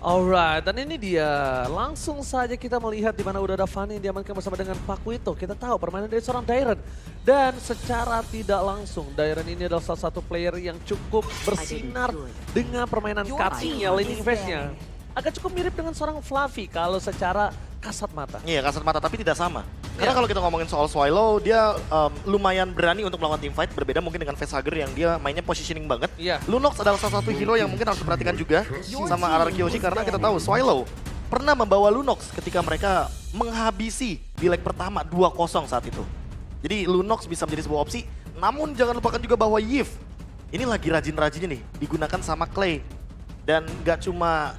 Alright, dan ini dia. Langsung saja kita melihat di mana udah ada Fanny yang diamankan bersama dengan Pakuito. Kita tahu permainan dari seorang Dairen. Dan secara tidak langsung, Dairen ini adalah salah satu player yang cukup bersinar dengan permainan cutting-nya, laning phase-nya. Agak cukup mirip dengan seorang Fluffy kalau secara kasat mata. Iya, kasat mata, tapi tidak sama. Karena kalau kita ngomongin soal Swallow, dia lumayan berani untuk melakukan teamfight. Berbeda mungkin dengan Facehugger yang dia mainnya positioning banget. Iya. Lunox adalah salah satu hero yang mungkin harus diperhatikan juga sama RRQ Hoshi. Karena kita tahu Swallow pernah membawa Lunox ketika mereka menghabisi di leg pertama 2-0 saat itu. Jadi Lunox bisa menjadi sebuah opsi. Namun jangan lupakan juga bahwa Yves ini lagi rajin-rajinnya nih digunakan sama Clay. Dan gak cuma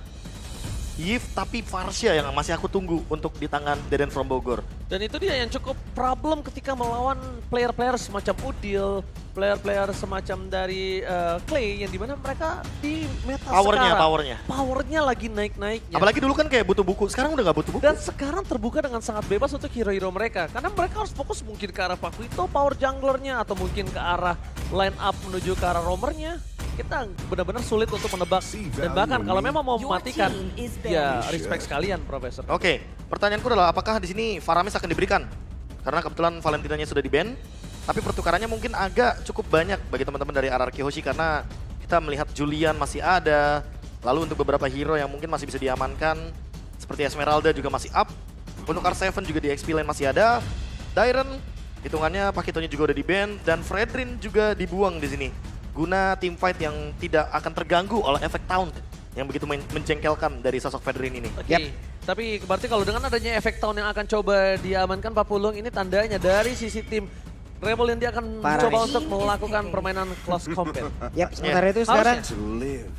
Yves tapi Farsha yang masih aku tunggu untuk di tangan Deden from Bogor. Dan itu dia yang cukup problem ketika melawan player-player semacam Udil, player-player semacam dari Clay yang dimana mereka di meta sekarang. Powernya lagi naik-naiknya. Apalagi dulu kan kayak butuh buku, sekarang udah gak butuh buku. Dan sekarang terbuka dengan sangat bebas untuk hero-hero mereka. Karena mereka harus fokus mungkin ke arah Pakuito, power junglernya, atau mungkin ke arah line up menuju ke arah roamernya. Kita benar-benar sulit untuk menebak. Dan bahkan kalau memang mau mematikan, ya respect sekalian, Profesor. Oke, pertanyaanku adalah apakah di sini Faramis akan diberikan? Karena kebetulan Valentinanya sudah di-ban, tapi pertukarannya mungkin agak cukup banyak bagi teman-teman dari RRQ Hoshi karena kita melihat Julian masih ada, lalu untuk beberapa hero yang mungkin masih bisa diamankan, seperti Esmeralda juga masih up, untuk R7 juga di XP lane masih ada, Dairen, hitungannya Pakitonya juga udah di-ban, dan Fredrin juga dibuang di sini. Guna teamfight yang tidak akan terganggu oleh efek taunt yang begitu menjengkelkan dari sosok Fredrin ini. Oke. Tapi berarti kalau dengan adanya efek taunt yang akan coba diamankan Pak Pulung, ini tandanya dari sisi tim Rebel yang dia akan mencoba untuk melakukan permainan close combat. Yap, sementara itu sekarang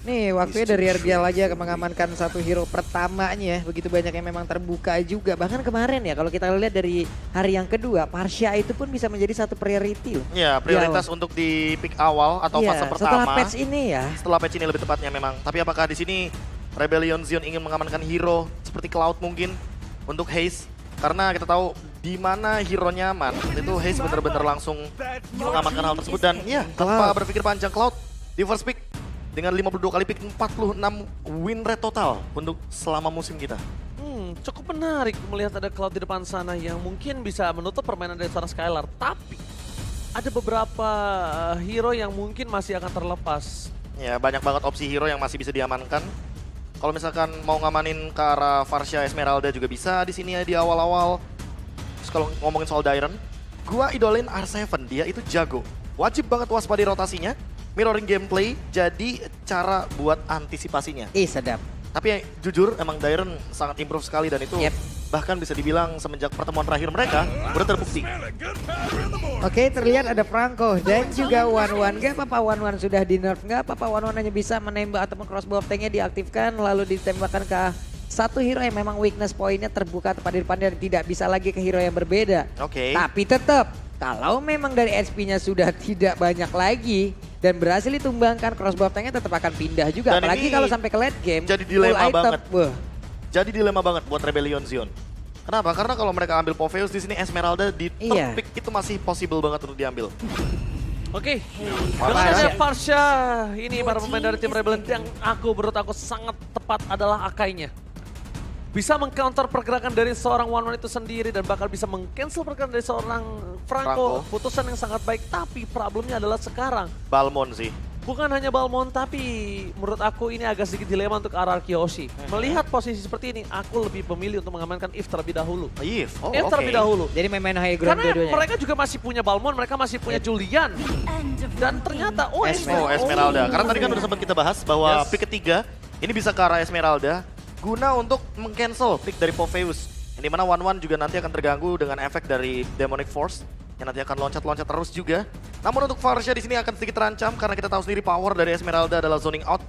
nih waktunya dari Erbial aja mengamankan satu hero pertamanya. Begitu banyak yang memang terbuka juga. Bahkan kemarin ya kalau kita lihat dari hari yang kedua, Farsha itu pun bisa menjadi satu priority loh. Ya, prioritas untuk di pick awal atau fase pertama. Setelah patch ini ya. Setelah patch ini lebih tepatnya memang. Tapi apakah di sini Rebellion Zion ingin mengamankan hero seperti Cloud mungkin untuk Haze? Karena kita tahu di mana hero nyaman, itu Haze bener-bener langsung mengamankan hal tersebut. Dan ya, tanpa berpikir panjang, Cloud di first pick dengan 52 kali pick, 46 win rate total untuk selama musim kita. Cukup menarik melihat ada Cloud di depan sana yang mungkin bisa menutup permainan dari seorang Skylar. Tapi ada beberapa hero yang mungkin masih akan terlepas. Ya, banyak banget opsi hero yang masih bisa diamankan. Kalau misalkan mau ngamanin ke arah Farsha Esmeralda juga bisa di sini ya di awal-awal. Terus kalau ngomongin soal Dairen, gua idolain R7, dia itu jago. Wajib banget waspada rotasinya, mirroring gameplay, jadi cara buat antisipasinya. Sedap. Tapi ya, jujur emang Dairen sangat improve sekali dan itu bahkan bisa dibilang semenjak pertemuan terakhir mereka udah terbukti. Oke, terlihat ada Franco dan juga One-One. Gak apa-apa One-One sudah di nerf, gak apa-apa One-One hanya bisa menembak ataupun crossbow tanknya diaktifkan lalu ditembakkan ke satu hero yang memang weakness pointnya terbuka tepat di depannya dan tidak bisa lagi ke hero yang berbeda. Oke. Tapi tetap kalau memang dari SP-nya sudah tidak banyak lagi dan berhasil ditumbangkan, crossbow tanknya tetap akan pindah juga. Dan apalagi kalau sampai ke late game. Jadi dilema banget. Wah. Jadi dilema banget buat Rebellion Zion. Kenapa? Karena kalau mereka ambil Popheus di sini Esmeralda di third pick itu masih possible banget untuk diambil. Oke, dengan ada Farsha ini para pemain dari tim Rebel yang menurut aku sangat tepat adalah Akainya. Bisa mengcounter pergerakan dari seorang One-One itu sendiri dan bakal bisa meng-cancel pergerakan dari seorang Franco. Putusan yang sangat baik, tapi problemnya adalah sekarang. Balmon sih. Bukan hanya Balmon, tapi menurut aku ini agak sedikit dilema untuk RRQ Hoshi. Melihat posisi seperti ini, aku lebih memilih untuk mengamankan If terlebih dahulu. If terlebih dahulu. Jadi main high ground karena dua-duanya. mereka juga masih punya Balmon, mereka masih punya Julian. Dan ternyata, Esmeralda. Karena tadi kan udah sempat kita bahas bahwa pick ketiga ini bisa ke arah Esmeralda guna untuk meng-cancel pick dari Popheus. Yang dimana One-One juga nanti akan terganggu dengan efek dari Demonic Force yang nanti akan loncat-loncat terus juga. Namun untuk Farsha di sini akan sedikit terancam karena kita tahu sendiri power dari Esmeralda adalah zoning out.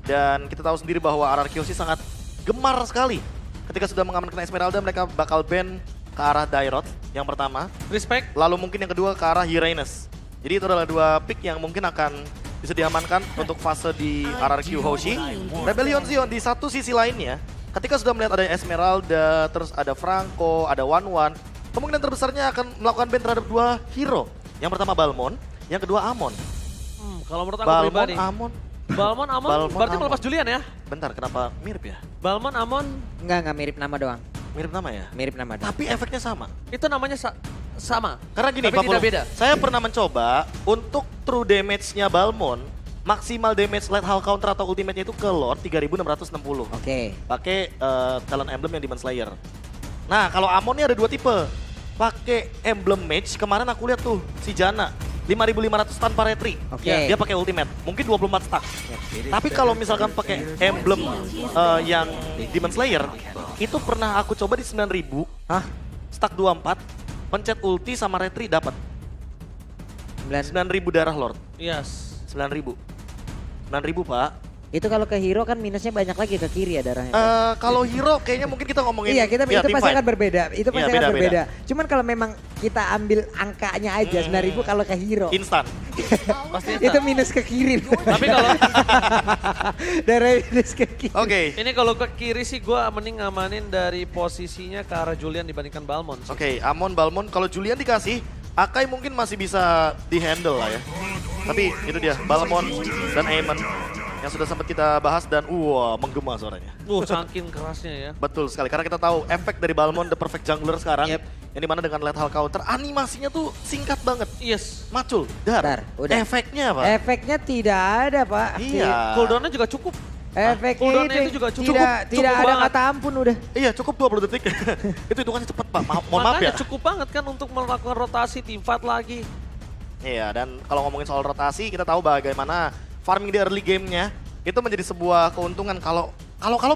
Dan kita tahu sendiri bahwa RRQ sih sangat gemar sekali. Ketika sudah mengamankan Esmeralda, mereka bakal ban ke arah Dairot yang pertama. Respect. Lalu mungkin yang kedua ke arah Uranus. Jadi itu adalah dua pick yang mungkin akan bisa diamankan untuk fase di RRQ Hoshi. Rebellion Zion di satu sisi lainnya, ketika sudah melihat ada Esmeralda, terus ada Franco, ada One-One, kemungkinan terbesarnya akan melakukan ban terhadap dua hero. Yang pertama Balmon, yang kedua Amon. Kalau menurut aku pribadi, Amon, Balmon, Amon, Balmon, berarti Amon. melepas Julian ya? Bentar, kenapa mirip ya? Balmon, Amon, Enggak mirip nama doang. Mirip nama ya? Mirip nama doang. Tapi efeknya sama. itu namanya sama. Karena gini, Tapi Pak tidak Polo, beda. saya pernah mencoba untuk true damage-nya Balmon, maksimal damage light hull counter atau ultimate-nya itu ke Lord 3660. Oke. Pakai talent emblem yang Demon Slayer. Nah, kalau Amon ini ada dua tipe. Pakai emblem mage, kemarin aku lihat tuh si Jana 5500 tanpa retry. Oke. Dia pakai ultimate, mungkin 24 stack. Tapi kalau misalkan pakai emblem yang Demon Slayer, itu pernah aku coba di 9000, Hah? stack 24, pencet ulti sama retry dapat 9000 darah Lord. Yes. 9000. 9000, Pak. Itu kalau ke hero kan minusnya banyak lagi ke kiri ya darahnya. Kalau hero kayaknya mungkin kita ngomongin Iya, kita ya, itu team pasti fight. akan berbeda. Itu pasti Iya, akan beda-beda. berbeda. Cuman kalau memang kita ambil angkanya aja 9.000 kalau ke hero. Instan. Pasti Itu minus ke kiri. Tapi kalau Darah minus ke kiri. Oke. ini kalau ke kiri sih gue mending ngamanin dari posisinya ke arah Julian dibandingkan Balmon sih. Oke, Amon, Balmon, kalau Julian dikasih, Akai mungkin masih bisa di-handle lah ya. Tapi itu dia, Balmon dan Aemon yang sudah sempat kita bahas dan menggema suaranya. Saking kerasnya ya. Betul sekali, karena kita tahu efek dari Balmon the perfect jungler sekarang, Yep. yang dimana dengan lethal counter, animasinya tuh singkat banget. Yes. Macul, Dar, udah. Efeknya apa? Efeknya tidak ada, Pak. Iya. Cooldownnya juga cukup. Efeknya cooldownnya itu itu juga cukup. tidak Cukup ada banget. kata ampun udah. Iya, cukup 20 detik. Itu hitungannya cepet, Pak. Mohon maaf Makanya ya. cukup banget kan untuk melakukan rotasi team fight lagi. Iya, dan kalau ngomongin soal rotasi, kita tahu bagaimana farming di early game-nya itu menjadi sebuah keuntungan kalau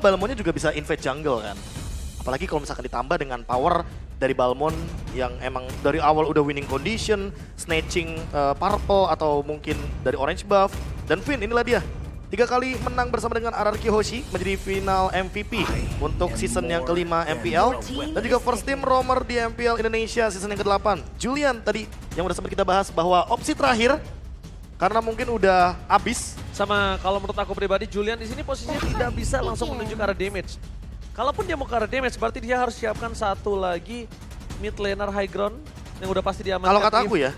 Balmonnya juga bisa invade jungle kan. Apalagi kalau misalkan ditambah dengan power dari Balmon yang emang dari awal udah winning condition, snatching purple atau mungkin dari orange buff. Dan Finn, inilah dia. 3 kali menang bersama dengan RRQ Hoshi menjadi final MVP untuk season yang kelima MPL. Dan juga first team roamer di MPL Indonesia season yang ke-8. Julian tadi yang udah sempat kita bahas bahwa opsi terakhir karena mungkin udah habis. Sama kalau menurut aku pribadi Julian di sini posisinya tidak bisa langsung menuju ke arah damage. Kalaupun dia mau ke arah damage berarti dia harus siapkan satu lagi mid laner high ground yang udah pasti diamankan. Kalau kata aku ya,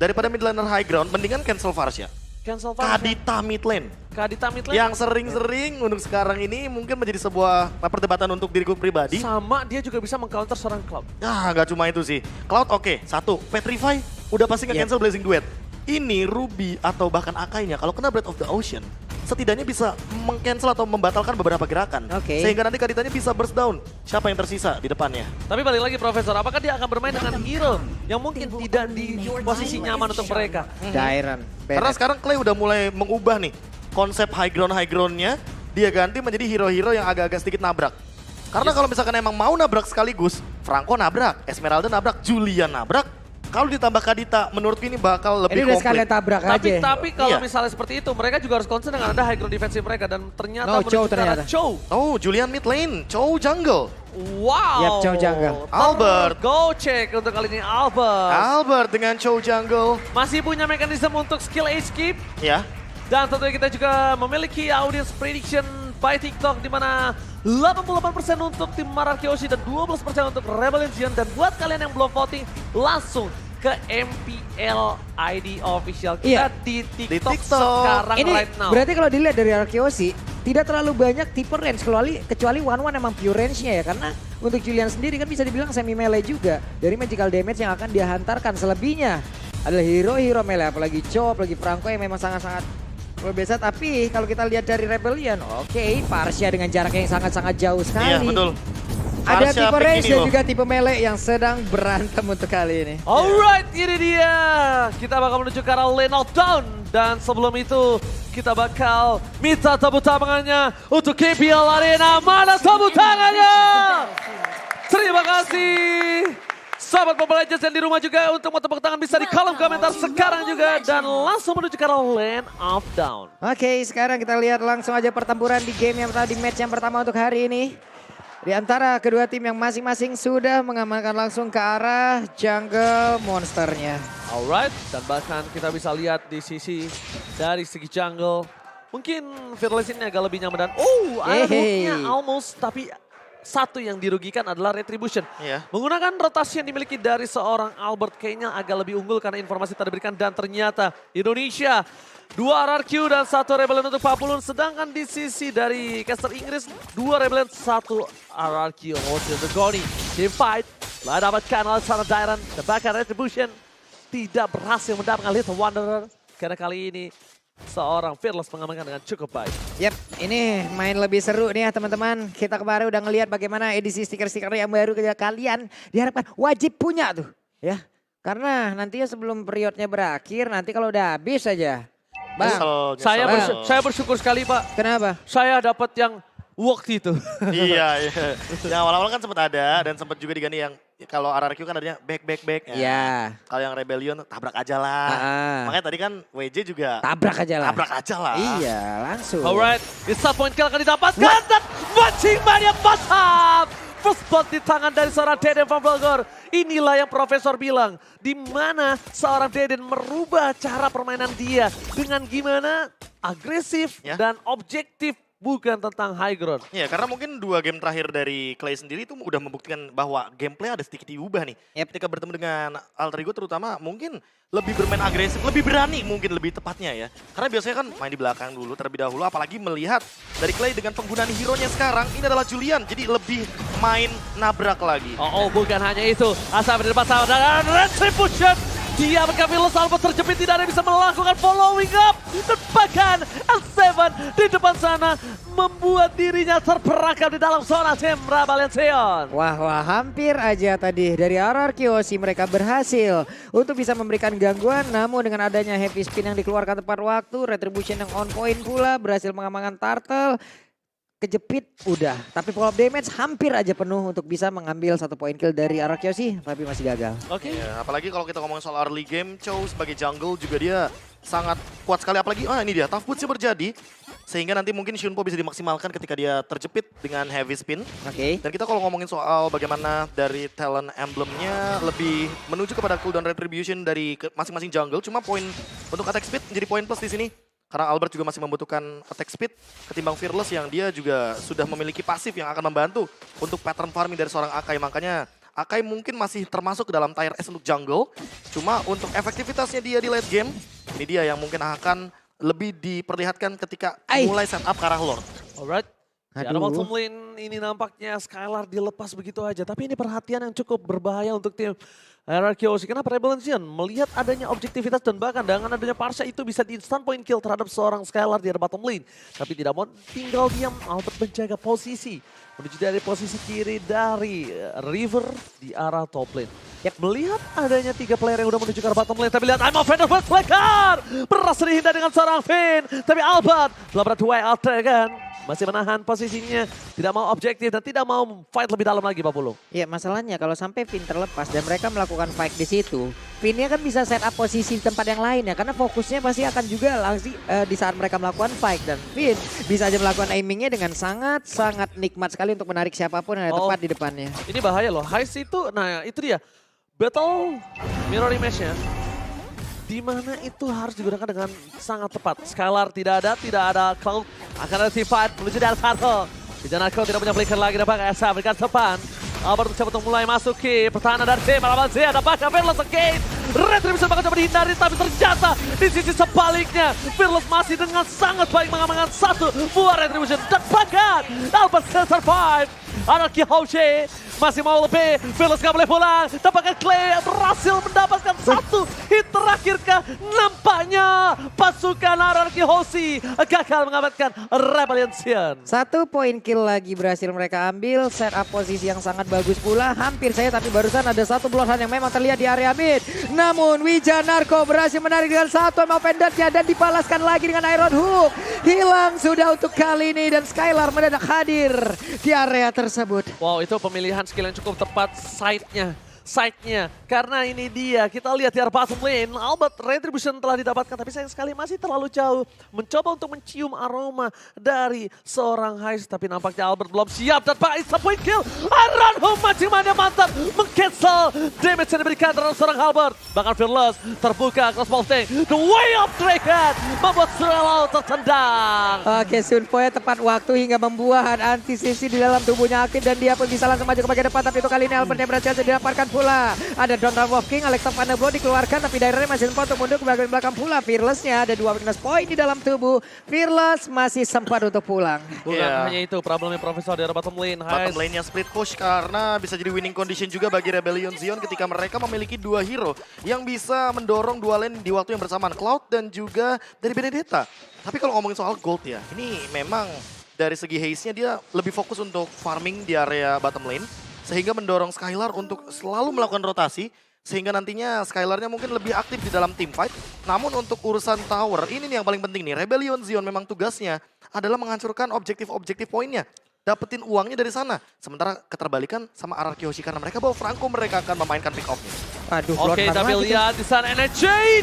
daripada mid laner high ground mendingan cancel Varsha. Cancel Varsha. Kadita mid lane. Kadita mid lane. Yang sering-sering untuk sekarang ini mungkin menjadi sebuah perdebatan untuk diriku pribadi. Sama dia juga bisa meng-counter seorang Cloud. Nggak cuma itu sih. Cloud oke, satu. Petrify udah pasti nge-cancel Blazing Duet. Ini Ruby atau bahkan Akainya kalau kena Breath of the Ocean, setidaknya bisa meng-cancel atau membatalkan beberapa gerakan. Oke. Sehingga nanti Kaditanya bisa burst down. Siapa yang tersisa di depannya? Tapi balik lagi Profesor, apakah dia akan bermain dengan hero yang mungkin tidak di posisi nyaman untuk mereka? Dairon. Karena sekarang Clay udah mulai mengubah nih konsep high ground-nya, dia ganti menjadi hero-hero yang agak-agak sedikit nabrak. Karena kalau misalkan emang mau nabrak sekaligus, Franco nabrak, Esmeralda nabrak, Julian nabrak, kalau ditambah Kadita, menurutku ini bakal lebih Ini udah komplit. sekalian tabrak aja. Tapi kalau Iya. misalnya seperti itu, mereka juga harus concern dengan ada high ground defensive mereka dan ternyata No, menuju Chow ke arah ternyata. Chow. Oh, Julian mid lane, Chow jungle. Wow. Yap, Chow jungle. Albert. Go check untuk kali ini Albert. Albert dengan Chow jungle. Masih punya mekanisme untuk skill escape. Ya, Dan tentunya kita juga memiliki audience prediction by TikTok di mana 88% untuk tim Mararki Oshi dan 12% untuk Rebel Legion. Dan buat kalian yang belum voting, langsung ke MPL ID official kita Iya. di Di TikTok TikTok. sekarang Ini right now. berarti kalau dilihat dari Arkeosi tidak terlalu banyak tipe range kecuali One emang pure range-nya ya, karena untuk Julian sendiri kan bisa dibilang semi melee juga dari magical damage yang akan dia hantarkan. Selebihnya adalah hero melee, apalagi Chow, apalagi Franco yang memang sangat-sangat luar biasa. Tapi kalau kita lihat dari Rebellion, oke, Varsha dengan jarak yang sangat-sangat jauh sekali. iya betul. Ada Varsha tipe pick range ini dan loh. juga tipe melee yang sedang berantem untuk kali ini. Alright, ini dia. Kita bakal menuju ke arah lane of down. Dan sebelum itu, kita bakal minta tepuk tangannya untuk KPL Arena. Mana tepuk tangannya? Terima kasih. Sahabat Mobile Legends yang di rumah juga untuk mau tepuk tangan bisa di kolom komentar sekarang juga. Dan langsung menuju ke arah lane of down. Oke, sekarang kita lihat langsung aja pertempuran di game yang pertama, di match yang pertama untuk hari ini. Di antara kedua tim yang masing-masing sudah mengamankan langsung ke arah jungle monsternya. Alright, dan bahkan kita bisa lihat di sisi dari segi jungle. Mungkin Fearless ini agak lebih nyaman dan ada Yeay. hooknya almost, tapi satu yang dirugikan adalah Retribution. Iya. Menggunakan rotasi yang dimiliki dari seorang Albert kayaknya agak lebih unggul karena informasi tadi diberikan. Dan ternyata Indonesia 2 RRQ dan 1 Rebellion untuk Papulun. Sedangkan di sisi dari caster Inggris 2 Rebellion 1 RRQ. Ocean the Goni. Team fight. Telah dapatkan oleh sana Dairon. Dan bahkan Retribution tidak berhasil mendapatkan Little Wanderer. Karena kali ini seorang Fearless mengamankan dengan cukup baik. Yap, ini main lebih seru nih ya teman-teman. Kita kemarin udah ngelihat bagaimana edisi stiker-stiker yang baru kalian diharapkan wajib punya tuh. Ya, karena nantinya sebelum periodnya berakhir, nanti kalau udah habis aja. Bang, Nyesel. Saya bersyukur sekali Pak. kenapa? Saya dapat yang waktu itu. Iya. Yang awal-awal kan sempat ada dan sempat juga diganti yang kalau RRQ kan adanya back. Iya. Kalau yang Rebellion tabrak aja lah. Makanya tadi kan WJ juga Tabrak aja lah. Iya, langsung. Alright, bisa point kill akan didapatkan dan Watching Mania mantap. First blood di tangan dari seorang Deden van Belgor. Inilah yang Profesor bilang, di mana seorang Deden merubah cara permainan dia dengan gimana agresif Ya. dan objektif. Bukan tentang high ground. Iya, karena mungkin 2 game terakhir dari Clay sendiri itu udah membuktikan bahwa gameplay ada sedikit diubah nih. Yep. Ketika bertemu dengan Alter Ego terutama mungkin lebih bermain agresif, lebih berani mungkin lebih tepatnya ya. Karena biasanya kan main di belakang dulu terlebih dahulu, apalagi melihat dari Clay dengan penggunaan hero-nya sekarang, ini adalah Julian. Jadi lebih main nabrak lagi. Oh, bukan hanya itu. Asal di depan sama dan Retribution. Dia Fearless Albert terjepit, tidak ada yang bisa melakukan following up. Dan bahkan L7 di depan sana membuat dirinya terperangkap di dalam zona tim Rebellion. Wah, hampir aja tadi dari RRQ mereka berhasil untuk bisa memberikan gangguan. Namun dengan adanya heavy spin yang dikeluarkan tepat waktu, Retribution yang on point pula berhasil mengamankan Turtle. Kejepit udah, tapi pull up damage hampir aja penuh untuk bisa mengambil 1 point kill dari RRQ tapi masih gagal. Oke. Ya, apalagi kalau kita ngomongin soal early game, Chow sebagai jungle juga dia sangat kuat sekali. Apalagi, ini dia, tough boots-nya berjadi. Sehingga nanti mungkin Shunpo bisa dimaksimalkan ketika dia terjepit dengan heavy spin. Oke. Dan kita kalau ngomongin soal bagaimana dari talent emblemnya lebih menuju kepada cooldown retribution dari masing-masing jungle. Cuma poin untuk attack speed menjadi poin plus di sini. Karena Albert juga masih membutuhkan attack speed ketimbang Fearless yang dia juga sudah memiliki pasif yang akan membantu untuk pattern farming dari seorang Akai. Makanya Akai mungkin masih termasuk ke dalam tier S untuk jungle. Cuma untuk efektivitasnya dia di late game, ini dia yang mungkin akan lebih diperlihatkan ketika mulai setup ke arah Lord. Alright. Di Aduh. bottom lane ini nampaknya Skylar dilepas begitu aja. Tapi ini perhatian yang cukup berbahaya untuk tim RRQ. Kenapa Rebellion melihat adanya objektivitas dan bahkan dengan adanya Parsha itu bisa di instant point kill terhadap seorang Skylar di bottom lane. Tapi tidak mau tinggal diam, Albert menjaga posisi. Menuju dari posisi kiri dari River di arah top lane. Melihat adanya 3 player yang udah menuju ke arah bottom lane. Tapi lihat I'm offender buat Flicker. Berhasil dihindar dengan seorang Finn. Tapi Albert telah berdua kan. Masih menahan posisinya, tidak mau objektif dan tidak mau fight lebih dalam lagi Pak Pulung. Ya masalahnya kalau sampai Finn terlepas dan mereka melakukan fight di situ, Finnnya kan bisa set up posisi di tempat yang lain ya, karena fokusnya pasti akan juga langsung di saat mereka melakukan fight, dan Finn bisa aja melakukan aimingnya dengan sangat nikmat sekali untuk menarik siapapun yang ada tepat di depannya. Ini bahaya loh, Heist itu, nah itu dia, battle mirror image-nya. Di mana itu harus digunakan dengan sangat tepat. Skylar tidak ada Cloud. Akan ada team fight menuju dari Turtle. Bijanarko tidak punya flicker lagi, dapat Esa berikan depan. Albert coba untuk mulai masuk ke pertahanan dari tim Alaman Z. Ada bahkan Fearless again. Retribution bakal coba dihindari, tapi ternyata di sisi sebaliknya Fearless masih dengan sangat baik mengamankan 1 buah Retribution. Dan bahkan Albert survive. Anarki Hoshi masih mau lebih, Fearless gak boleh pulang. Dapatkan Clay berhasil mendapatkan 1 hit terakhir kah? Nampaknya pasukan Anarki Hoshi gagal mengamankan Rebellion. 1 poin kill lagi berhasil mereka ambil, set up posisi yang sangat bagus pula, hampir saja, tapi barusan ada 1 bloodhound yang memang terlihat di area mid. Namun Wijanarko berhasil menarik dengan 1 offendernya dan dibalaskan lagi dengan Iron Hook. Hilang sudah untuk kali ini dan Skylar mendadak hadir di area tersebut. Wow, itu pemilihan skill yang cukup tepat, side-nya side-nya. Karena ini dia, kita lihat di arah bottom lane, Albert Retribution telah didapatkan, tapi sayang sekali masih terlalu jauh. Mencoba untuk mencium aroma dari seorang Heist, tapi nampaknya Albert belum siap. Dan Pak Isa point kill, Iron Home mancing-mainnya mantap, meng-cancel damage yang diberikan terhadap seorang Albert. Bahkan Fearless terbuka crossbow tank, the way of Dragon membuat Srelo tertendang. Oke, Sunfoy tepat waktu hingga membuat antisisi di dalam tubuhnya Akin dan dia pun bisa langsung maju ke bagian depan, tapi itu kali ini Albert yang berhasil didapatkan pula. Ada Donald Wolf King, Alexa Vanderblom dikeluarkan, tapi daerahnya masih sempat untuk mundur ke bagian belakang pula. Fearless-nya ada 2 minus point di dalam tubuh. Fearless masih sempat untuk pulang. Bukan hanya itu, problemnya Profesor di arah bottom lane. Bottom lane-nya split push karena bisa jadi winning condition juga bagi Rebellion Zion ketika mereka memiliki 2 hero yang bisa mendorong 2 lane di waktu yang bersamaan, Cloud dan juga dari Benedetta. Tapi kalau ngomongin soal gold ya, ini memang dari segi haze-nya dia lebih fokus untuk farming di area bottom lane, sehingga mendorong Skylar untuk selalu melakukan rotasi, sehingga nantinya Skylar-nya mungkin lebih aktif di dalam team fight. Namun untuk urusan tower, ini nih yang paling penting nih, Rebellion Zion memang tugasnya adalah menghancurkan objektif-objektif poinnya. Dapetin uangnya dari sana. Sementara keterbalikan sama RRQ Hoshi karena mereka bawa Franco, mereka akan memainkan pick off-nya. Aduh, Oke, tapi lihat di sana Energy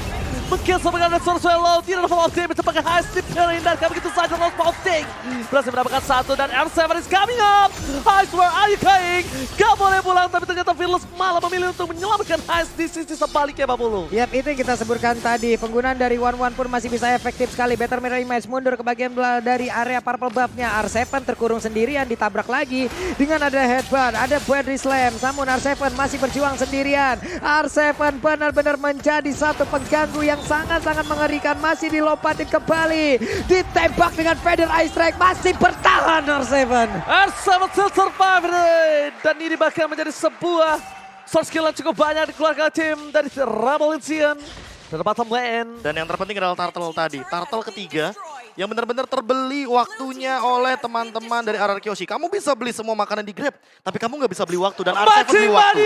meng-kill sama dengan Sorsuelo, tidak ada follow-up team, sebagai high step terhindarkan begitu saja lost follow-up team. Berhasil mendapatkan 1 dan R7 is coming up. Heist, where are you going? Gak boleh pulang, tapi ternyata Fearless malah memilih untuk menyelamatkan Heist di sisi sebaliknya, Pak Bulu. Yap, itu yang kita sebutkan tadi. Penggunaan dari One pun masih bisa efektif sekali. Better Mirror Image mundur ke bagian dari area purple buff-nya. R7 terkurung sendirian, ditabrak lagi dengan ada headbutt, ada body slam. Namun R7 masih berjuang sendirian. R7 benar-benar menjadi satu pengganggu yang sangat-sangat mengerikan. Masih dilompatin kembali, ditembak dengan Feather Ice Strike, masih bertahan R7. R7 still survive, dan ini bahkan menjadi sebuah source skill yang cukup banyak dikeluarkan tim dari Rebellion Zion dari bottom lane. Dan yang terpenting adalah Turtle tadi, Turtle ketiga yang benar-benar terbeli waktunya oleh teman-teman dari RRQ Hoshi. Kamu bisa beli semua makanan di Grab, tapi kamu nggak bisa beli waktu, dan R7 beli waktu.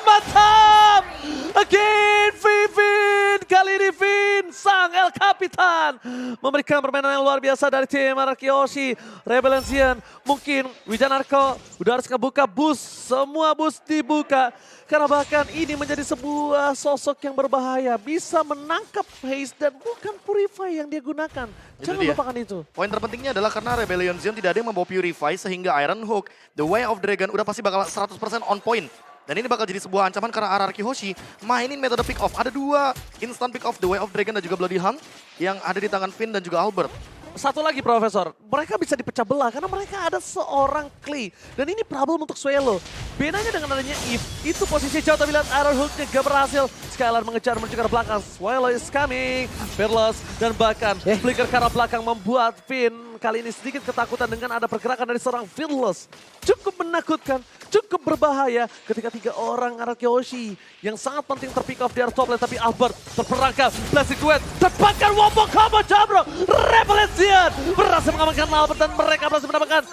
Mantap! Again, Vivin! Kali ini Vin, sang El Capitan, memberikan permainan yang luar biasa dari tim RRQ Hoshi. Rebellion Zion, mungkin Wijanarko udah harus ngebuka bus, semua bus dibuka. Karena bahkan ini menjadi sebuah sosok yang berbahaya, bisa menangkap Haze dan bukan Purify yang dia gunakan. Jangan lupakan itu. Poin terpentingnya adalah karena Rebellion Zion tidak ada yang membawa Purify, sehingga Iron Hook, The Way of Dragon udah pasti bakal 100% on point. Dan ini bakal jadi sebuah ancaman karena RRQ Hoshi mainin metode pick off. Ada 2 instant pick off, The Way of Dragon dan juga Bloody Hunt yang ada di tangan Finn dan juga Albert. Satu lagi Profesor, mereka bisa dipecah belah karena mereka ada seorang Klee. Dan ini problem untuk Suelo. Bedanya dengan adanya Eve, itu posisi jauh tapi lihat Iron Hook-nya gak berhasil. Skylar mengejar menuju ke arah belakang, Suelo is coming. Fearless dan bahkan flicker ke arah belakang membuat Finn kali ini sedikit ketakutan dengan ada pergerakan dari seorang Fearless. Cukup menakutkan, cukup berbahaya ketika 3 orang RRQ Hoshi yang sangat penting terpick off di arah top lane. Tapi Albert terperangkap, Blessing Duet, terbakar wombo combo jabro, Rebellion Zion berhasil mengamankan Albert dan mereka berhasil mendapatkan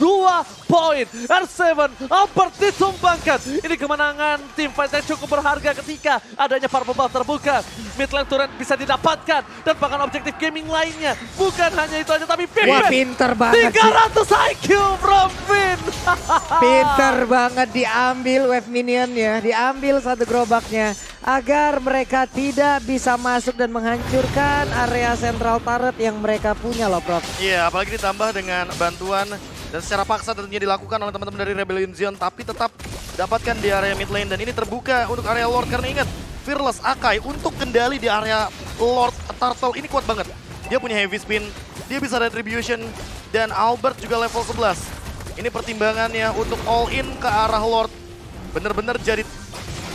2 poin. R7, Albert ditumbangkan. Ini kemenangan tim fight yang cukup berharga ketika adanya purple buff terbuka. Mid lane turret bisa didapatkan dan bahkan objektif gaming lainnya. Bukan hanya itu aja tapi Finn. Wah, pinter banget 300 IQ from Finn. Pinter banget diambil wave minionnya, diambil satu gerobaknya agar mereka tidak bisa masuk dan menghancurkan area central turret yang mereka punya loh Prof. Iya, apalagi ditambah dengan bantuan dan secara paksa tentunya dilakukan oleh teman-teman dari Rebellion Zion, tapi tetap dapatkan di area mid lane dan ini terbuka untuk area Lord karena ingat Fearless Akai untuk kendali di area Lord Turtle ini kuat banget. Dia punya heavy spin, dia bisa retribution dan Albert juga level 11. Ini pertimbangannya untuk all in ke arah Lord. Bener-bener jadi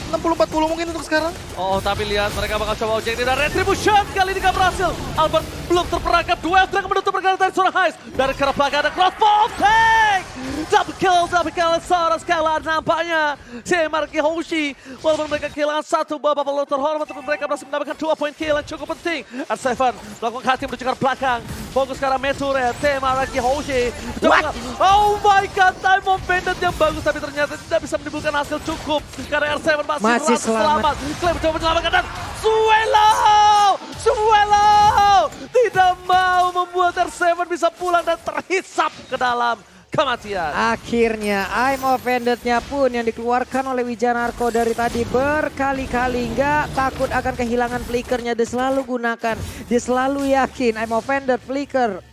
60-40 mungkin untuk sekarang. Oh, tapi lihat mereka bakal coba objektif dan retribution kali ini gak berhasil. Albert belum terperangkap, duel drag menutup pergerakan dari seorang Heist. Dari ke arah belakang ada crossbow tank. Double kill seorang Skylar nampaknya. Tim RRQ Hoshi, walaupun mereka kehilangan 1 babak belum terhormat, tapi mereka berhasil mendapatkan 2 poin kill yang cukup penting. R7 melakukan hati menuju ke arah belakang. Fokus ke arah Meture, tim RRQ Hoshi. Oh my god, time of bandit yang bagus, tapi ternyata tidak bisa menimbulkan hasil cukup. Karena R7 masih selamat. Clay mencoba menyelamatkan dan Suelo tidak mau membuat R7 bisa pulang dan terhisap ke dalam kematian. Akhirnya I'm Offended-nya pun yang dikeluarkan oleh Wijanarko dari tadi berkali-kali nggak takut akan kehilangan flickernya. Dia selalu gunakan, dia selalu yakin I'm Offended, flicker.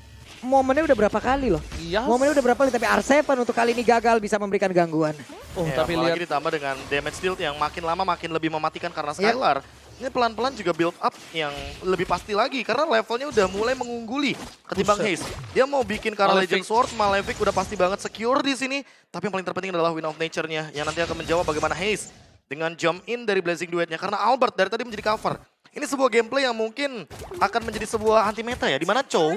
Momennya udah berapa kali loh? Iya. Momennya udah berapa kali, tapi R7 untuk kali ini gagal bisa memberikan gangguan. Oh, Ya, tapi apalagi lihat ditambah dengan damage deal yang makin lama makin lebih mematikan karena Skylar. Ini pelan-pelan juga build up yang lebih pasti lagi karena levelnya udah mulai mengungguli ketimbang Buset. Haze. Dia mau bikin Kara Malefic. Legend Sword, Malefic udah pasti banget secure di sini. Tapi yang paling terpenting adalah Wind of Nature-nya yang nanti akan menjawab bagaimana Haze dengan jump in dari Blazing Duet-nya karena Albert dari tadi menjadi cover. Ini sebuah gameplay yang mungkin akan menjadi sebuah anti meta ya, di mana Chow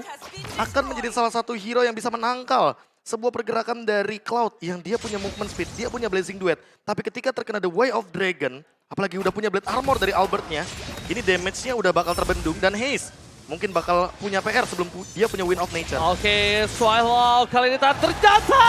akan menjadi salah satu hero yang bisa menangkal sebuah pergerakan dari Cloud yang dia punya movement speed, dia punya Blazing Duet. Tapi ketika terkena The Way of Dragon, apalagi udah punya Blade Armor dari Albertnya, ini damage-nya udah bakal terbendung dan Haze mungkin bakal punya PR sebelum dia punya Wind of Nature. Oke, Swallow kali ini ternyata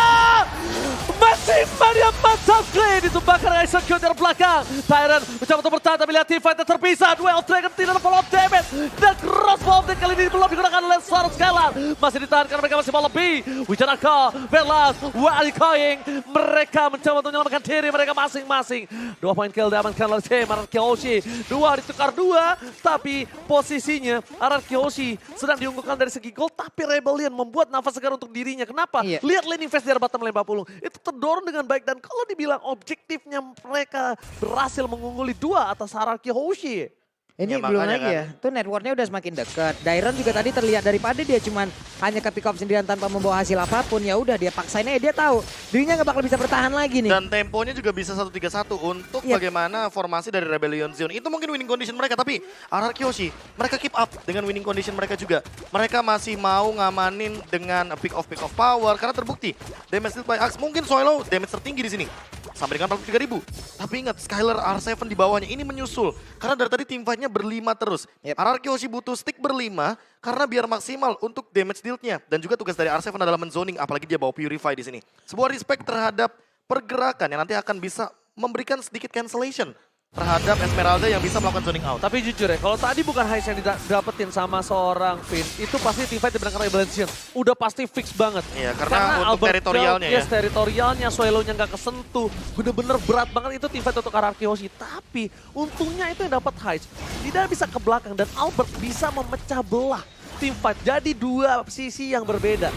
masih Maria Matsafle ditumbangkan oleh Execute dari belakang. Tyrant mencoba untuk bertahan tapi lihat teamfight terpisah. Duel Dragon tidak ada follow up damage. Dan crossbow update kali ini belum digunakan oleh seorang Skylar. Masih ditahan karena mereka masih mau lebih. Wijanaka, Verlas, Wally Koying. Mereka mencoba untuk menyelamatkan diri mereka masing-masing. 2 poin kill diamankan oleh tim Araki Hoshi. 2 ditukar 2, tapi posisinya Araki Hoshi sedang diunggulkan dari segi gol, tapi Rebellion membuat nafas segar untuk dirinya. Kenapa? Iya. Lihat laning phase dari bottom lane 40. Itu terdorong dengan baik dan kalau dibilang objektifnya mereka berhasil mengungguli 2 atas Araki Hoshi. Ini Ya, belum makanya lagi ya, tuh networknya udah semakin dekat. Dairon juga tadi terlihat daripada dia cuman hanya ke pick up sendirian tanpa membawa hasil apapun, ya udah dia paksainnya, dia tahu dirinya nggak bakal bisa bertahan lagi nih. Dan temponya juga bisa 1-3-1 untuk Iya. bagaimana formasi dari Rebellion Zone. Itu mungkin winning condition mereka, tapi RRQ Hoshi, mereka keep up dengan winning condition mereka juga. Mereka masih mau ngamanin dengan pick off power, karena terbukti damage dealt by Axe. Mungkin Swallow damage tertinggi di sini, sampai dengan 43.000. Tapi ingat, Skylar R7 di bawahnya ini menyusul. Karena dari tadi teamfight-nya berlima terus. Yep. RRQ Hoshi butuh stick berlima, karena biar maksimal untuk damage deal-nya. Dan juga tugas dari R7 adalah menzoning, apalagi dia bawa Purify di sini. Sebuah respect terhadap pergerakan yang nanti akan bisa memberikan sedikit cancellation terhadap Esmeralda yang bisa melakukan zoning out. Tapi jujur ya, kalau tadi bukan Heist yang didapetin sama seorang Finn, itu pasti teamfight dimenangkan Rebellion. Udah pasti fix banget. Iya, karena untuk Albert teritorialnya Yes, ya. teritorialnya, Swallow-nya nggak kesentuh. Bener-bener berat banget itu teamfight untuk RRQ Hoshi. Tapi untungnya itu yang dapat Heist. Tidak bisa ke belakang dan Albert bisa memecah belah teamfight. Jadi 2 sisi yang berbeda.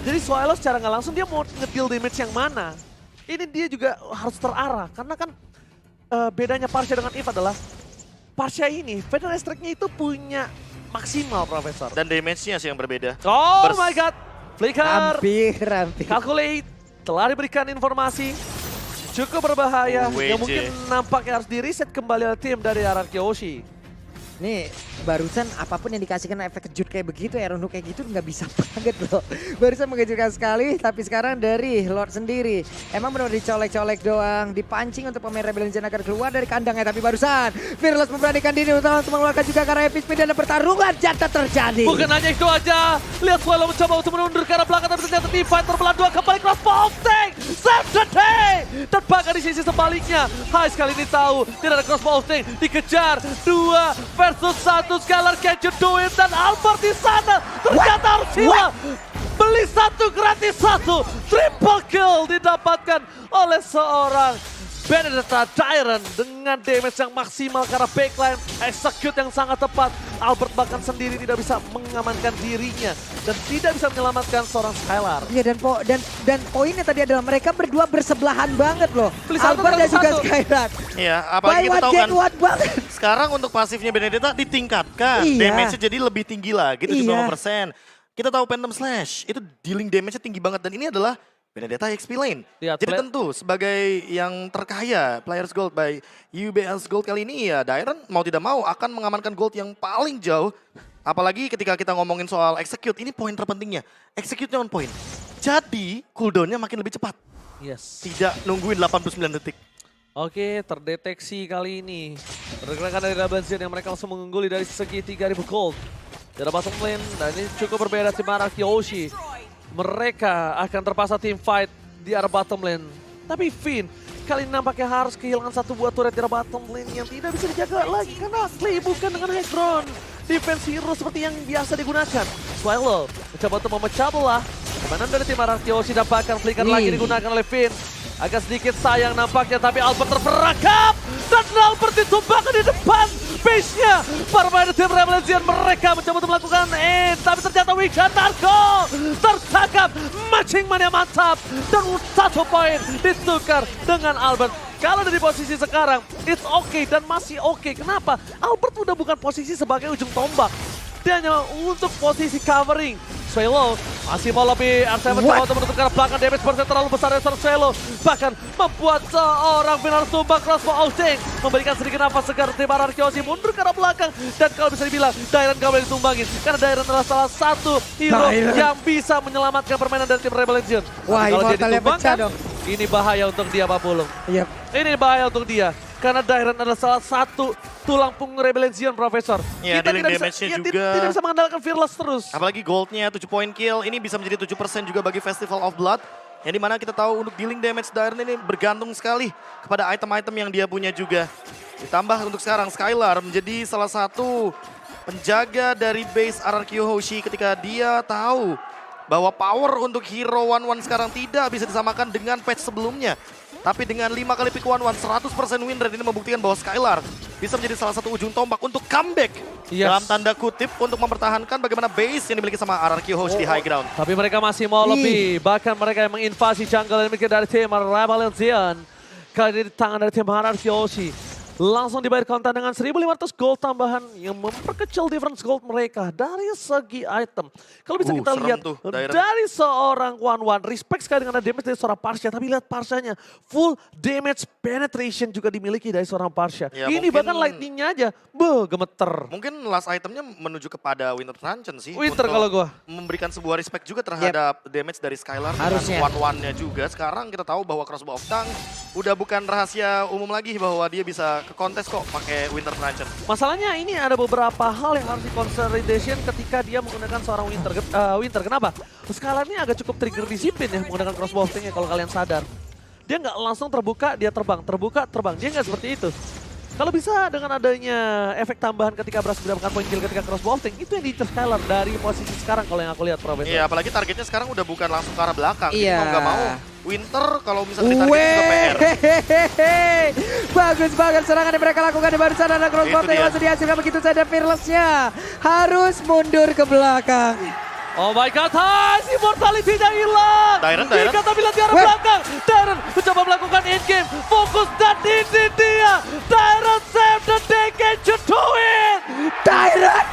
Jadi Swallow secara nggak langsung dia mau nge-deal damage yang mana. Ini dia juga harus terarah, karena kan bedanya Parsha dengan Eve adalah Parsha ini, Feather Strike-nya itu punya maksimal, Profesor. Dan damage-nya sih yang berbeda. Oh my god, Flicker, Hampir. calculate, telah diberikan informasi cukup berbahaya WJ. yang mungkin nampaknya harus di-reset kembali oleh tim dari RRQ Hoshi. Nih barusan apapun yang dikasihkan efek kejut kayak begitu, Aaron Hook kayak gitu nggak bisa banget loh. Barusan mengejutkan sekali, tapi sekarang dari Lord sendiri. Emang benar dicolek-colek doang, dipancing untuk pemain Rebellion Zone agar keluar dari kandangnya. Tapi barusan Fearless memberanikan diri untuk mengeluarkan juga karena epic speed dan pertarungan jatuh terjadi. Bukan hanya itu aja, lihat Swallow mencoba untuk mundur ke arah belakang, tapi ternyata di fight terbelah 2 kembali crossbow tank. Save the day! Terbakar di sisi sebaliknya. Hai sekali ini tahu, tidak ada crossbow tank, dikejar 2 versus 1. Skylar catch you do it dan Albert di sana ternyata harus hilang. Beli 1 gratis 1. Triple kill didapatkan oleh seorang Benedetta Tyrant dengan damage yang maksimal karena backline execute yang sangat tepat. Albert bahkan sendiri tidak bisa mengamankan dirinya dan tidak bisa menyelamatkan seorang Skylar. Iya dan poinnya tadi adalah mereka berdua bersebelahan banget loh. Beli 1 Albert dan dapat juga 1. Skylar. Iya, Buy apalagi kita one tahu get kan one banget. sekarang untuk pasifnya Benedetta ditingkatkan. Iya. Damage-nya jadi lebih tinggi lagi, 75%. Iya. Kita tahu Phantom Slash, itu dealing damage-nya tinggi banget. Dan ini adalah Benedetta XP Lane. Lihat, Jadi tentu sebagai yang terkaya Players Gold by UBS Gold kali ini ya, Dairon mau tidak mau akan mengamankan gold yang paling jauh. Apalagi ketika kita ngomongin soal execute, ini poin terpentingnya. Execute-nya on point. Jadi cooldown-nya makin lebih cepat. Yes. Tidak nungguin 89 detik. Oke, terdeteksi kali ini. Pergerakan dari Rebellion yang mereka langsung mengungguli dari segi 3.000 gold. Dari bottom lane, dan ini cukup berbeda tim RRQ Hoshi. Mereka akan terpaksa team fight di arah bottom lane. Tapi Finn kali ini nampaknya harus kehilangan 1 buah turret di arah bottom lane yang tidak bisa dijaga lagi karena Clay bukan dengan high ground. Defense hero seperti yang biasa digunakan. Swallow mencoba untuk memecah belah Permainan dari tim Ararkioshi dapatkan flicker lagi Ih. digunakan oleh Finn. Agak sedikit sayang nampaknya, tapi Albert terperangkap. Dan Albert ditumbangkan di depan base-nya. Permainan tim Rebellion mereka mencoba untuk melakukan tapi ternyata Wigan Narko tertangkap. Matching mania mantap. Dan 1 poin ditukar dengan Albert. Kalau dari posisi sekarang, it's okay dan masih oke. Kenapa? Albert udah bukan posisi sebagai ujung tombak. Dia hanya untuk posisi covering. Swelo masih mau lebih, R7 coba untuk menutup ke belakang, damage persen terlalu besar dari Swelo. Bahkan membuat seorang Pinar tumbang crossbow outing. Memberikan sedikit nafas segar tim Ararkioshi mundur ke arah belakang. Dan kalau bisa dibilang, Dairon gak boleh ditumbangin. Karena Dairon adalah salah satu hero yang bisa menyelamatkan permainan dari tim Rebel Legion. Wah, kalau dia Immortalnya pecah ditumbangkan, dong. ini bahaya untuk dia, Pak Pulung. Yap. Ini bahaya untuk dia. Karena Dairon adalah salah satu tulang punggung Rebel Legion, Profesor. Ya, Kita dealing tidak bisa, damage-nya ya, juga. tidak bisa mengandalkan Fearless terus. Apalagi goldnya 7 point kill, ini bisa menjadi 7% juga bagi Festival of Blood. Yang dimana kita tahu untuk dealing damage Dairon ini bergantung sekali kepada item-item yang dia punya juga. Ditambah untuk sekarang Skylar menjadi salah satu penjaga dari base Ararkioshi ketika dia tahu bahwa power untuk hero 1-1 sekarang tidak bisa disamakan dengan patch sebelumnya. Tapi dengan 5 kali pick 1-1, 100% win rate ini membuktikan bahwa Skylar bisa menjadi salah satu ujung tombak untuk comeback. Dalam tanda kutip untuk mempertahankan bagaimana base yang dimiliki sama Ararkioshi di high ground. Tapi mereka masih mau lebih. Bahkan mereka yang menginvasi jungle yang dimiliki dari tim Rebel Legion. Kali ini di tangan dari tim Ararkioshi. Langsung dibayar konten dengan 1.500 gold tambahan yang memperkecil difference gold mereka dari segi item. Kalau bisa kita lihat tuh, dari seorang One respect sekali dengan damage dari seorang Parsha. Tapi lihat Parshanya, full damage penetration juga dimiliki dari seorang Parsha. Ya, ini bahkan lightningnya aja, gemeter. Mungkin last itemnya menuju kepada Winter Truncheon sih. Winter untuk kalau gua. memberikan sebuah respect juga terhadap damage dari Skylar. Harusnya. Dengan one-one-nya juga. Sekarang kita tahu bahwa Crossbow of Tongue udah bukan rahasia umum lagi bahwa dia bisa ke kontes kok pakai Winter Truncheon. Masalahnya ini ada beberapa hal yang harus diconsideration ketika dia menggunakan seorang Winter. Kenapa? Skylar ini agak cukup trigger disiplin ya menggunakan crossbow nya kalau kalian sadar. Dia nggak langsung terbuka, dia terbang. Terbuka, terbang. Dia nggak seperti itu. Kalau bisa dengan adanya efek tambahan ketika berhasil mendapatkan poin kill ketika crossbow itu yang diincar Skylar dari posisi sekarang kalau yang aku lihat, Profesor. Iya, apalagi targetnya sekarang udah bukan langsung ke arah belakang. Jadi Iya. mau nggak mau Winter kalau misalnya ditargetin juga PR. Bagus banget serangan yang mereka lakukan di barusan ada crossbow Itu yang dia. langsung dihasilkan begitu saja Fearless-nya. Harus mundur ke belakang. Oh my god, immortality-nya hilang. Dairon. Dikata bilang di arah belakang. Dairon mencoba melakukan in-game. Fokus dan ini dia. Dairon save the day, can you do it? Dairon